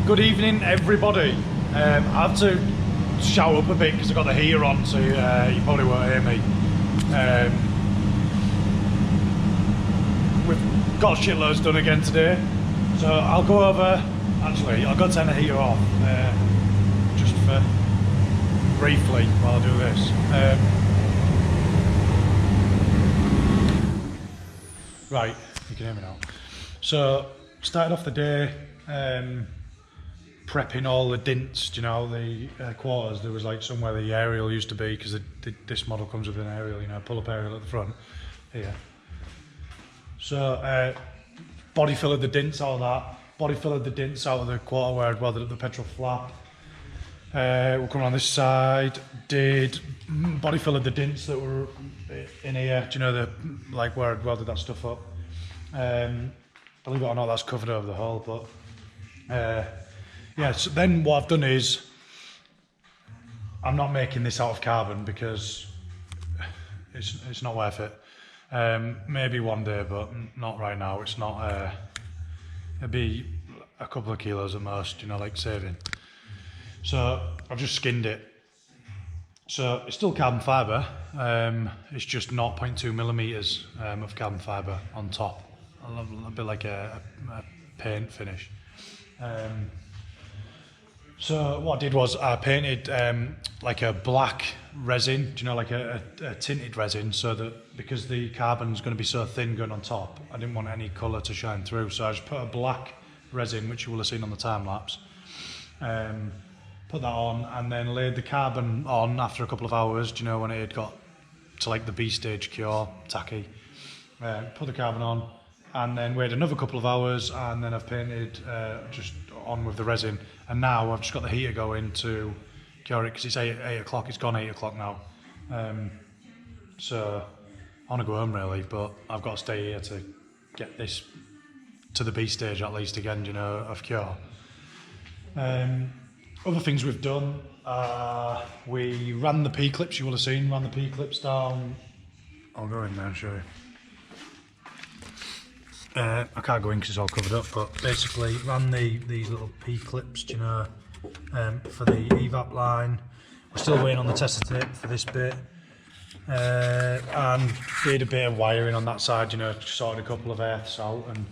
Good evening, everybody. I have to shout up a bit because I've got the heater on, so you probably won't hear me. We've got shitloads done again today, so I'll go over. Actually, I've got to turn the heater off just for briefly while I do this. Right, you can hear me now. So, started off the day prepping all the dints, you know, the quarters. There was like somewhere the aerial used to be, because this model comes with an aerial, you know, pull-up aerial at the front here. So body fillered the dints out of that, body fillered the dints out of the quarter where I'd welded up the petrol flap. We'll come around this side, did body fillered the dints that were in here, do you know, the like where I'd welded that stuff up. Believe it or not, that's covered over the hole, but yeah, so then what I've done is, I'm not making this out of carbon because it's not worth it. Maybe one day, but not right now. It's not, it'd be a couple of kilos at most, you know, like saving. So I've just skinned it. So it's still carbon fibre, it's just 0.2 millimeters of carbon fibre on top. A bit like a paint finish. So what I did was I painted like a black resin, do you know, like a tinted resin, so that because the carbon's going to be so thin going on top, I didn't want any colour to shine through, so I just put a black resin, which you will have seen on the time lapse, put that on, and then laid the carbon on after a couple of hours, do you know, when it had got to like the B stage cure, tacky. Put the carbon on, and then wait another couple of hours, and then I've painted just on with the resin, and now I've just got the heater going to cure it, because it's 8 o'clock, it's gone 8 o'clock now. So I want to go home really, but I've got to stay here to get this to the B stage at least again, you know, of cure. Other things we've done, we ran the P-clips, you will have seen, ran the P-clips down. I'll go in there and show you. I can't go in because it's all covered up, but basically ran these little P-clips, you know, for the evap line. We're still waiting on the tester tape for this bit. And did a bit of wiring on that side, you know, sorted a couple of earths out, and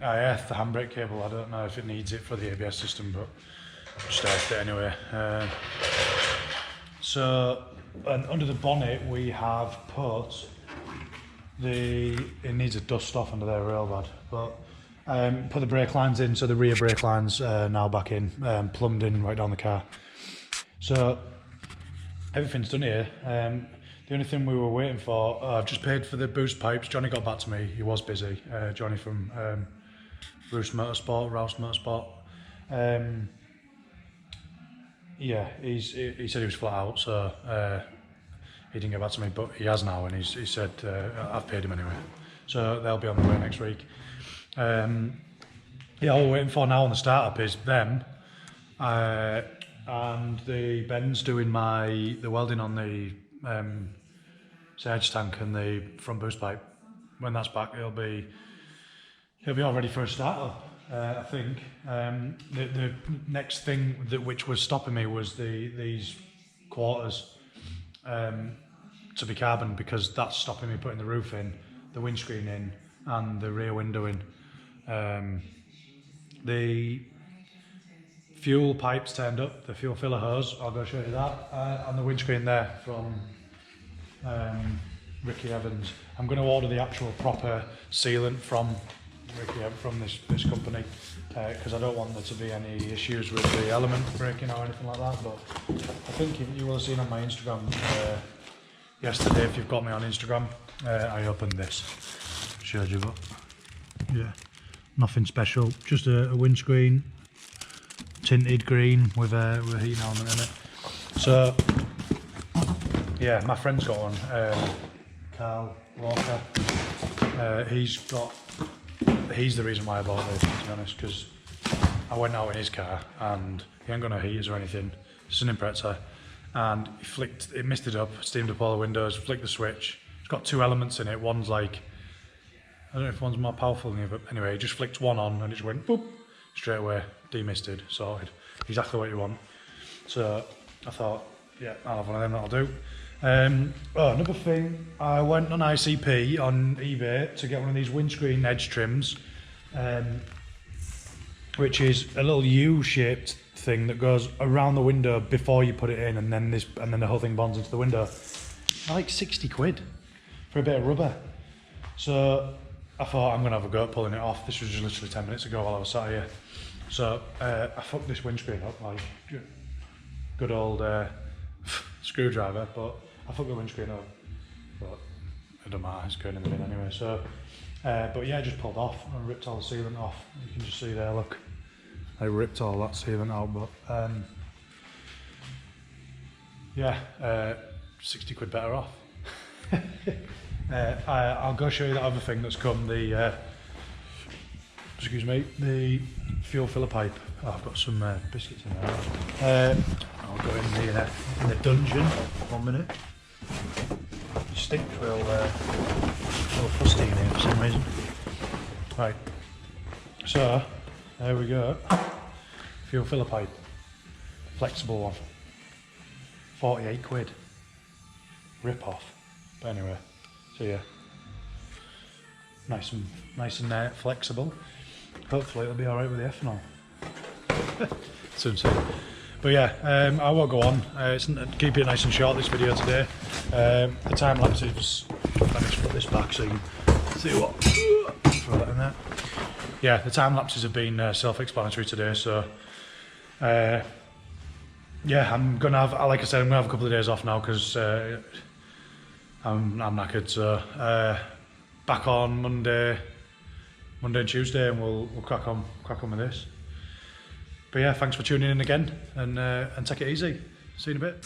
I earthed the handbrake cable. I don't know if it needs it for the ABS system, but just earthed it anyway. So, and under the bonnet we have put it needs a dust off under there real bad, but put the brake lines in, so the rear brake lines now back in, plumbed in right down the car. So everything's done here. The only thing we were waiting for, I've just paid for the boost pipes. Johnny got back to me, he was busy. Johnny from Rouse Motorsport. Yeah, he said he was flat out, so he didn't get back to me, but he has now, and he said I've paid him anyway. So they'll be on the way next week. Yeah, all we're waiting for now on the startup is them, and the Ben's doing the welding on the surge tank and the front boost pipe. When that's back, he'll be all ready for a startup. I think the next thing which was stopping me was these quarters to be carbon, because that's stopping me putting the roof in, the windscreen in, and the rear window in. The fuel pipes turned up, the fuel filler hose, I'll go show you that, and the windscreen there from Ricky Evans. I'm going to order the actual proper sealant from this company, because I don't want there to be any issues with the element breaking or anything like that. But I think you will have seen on my Instagram yesterday, if you've got me on Instagram, I opened this, showed you, but yeah, nothing special, just a windscreen, tinted green with a heat element in it. So yeah, my friend's got one, Carl Walker. He's the reason why I bought this, to be honest, because I went out in his car and he ain't got no heaters or anything, it's an Impreza, and it misted up, steamed up all the windows, flicked the switch. It's got two elements in it, one's like, I don't know if one's more powerful than the other, but anyway, he just flicked one on and it just went boop, straight away, demisted, sorted, exactly what you want. So I thought, yeah, I'll have one of them, that'll do. Another thing, I went on ICP on eBay to get one of these windscreen edge trims, which is a little U-shaped thing that goes around the window before you put it in, and then the whole thing bonds into the window. Like 60 quid for a bit of rubber. So I thought, I'm gonna have a go at pulling it off. This was just literally 10 minutes ago while I was sat here. So I fucked this windscreen up like good old screwdriver, but I fucked the windscreen up, but it don't matter, it's going in the bin anyway. So, but yeah, I just pulled off and ripped all the sealant off. You can just see there, look, I ripped all that sealant out, but yeah, 60 quid better off. I'll go show you that other thing that's come, excuse me, the fuel filler pipe. Oh, I've got some biscuits in there. I'll go in the dungeon, 1 minute. Sticks will fusty in here for some reason. Right, so there we go. Fuel filler pipe, flexible one, 48 quid. Rip off. But anyway, so yeah, nice and flexible. Hopefully it'll be all right with the ethanol. Soon see. But yeah, I won't go on. Keep it nice and short, this video today. The time lapses, let me just put this back so you can see what. Throw that in there. Yeah, the time lapses have been self-explanatory today. So yeah, I'm gonna have, like I said, I'm gonna have a couple of days off now because I'm knackered. So back on Monday and Tuesday, and we'll crack on with this. But yeah, thanks for tuning in again, and take it easy. See you in a bit.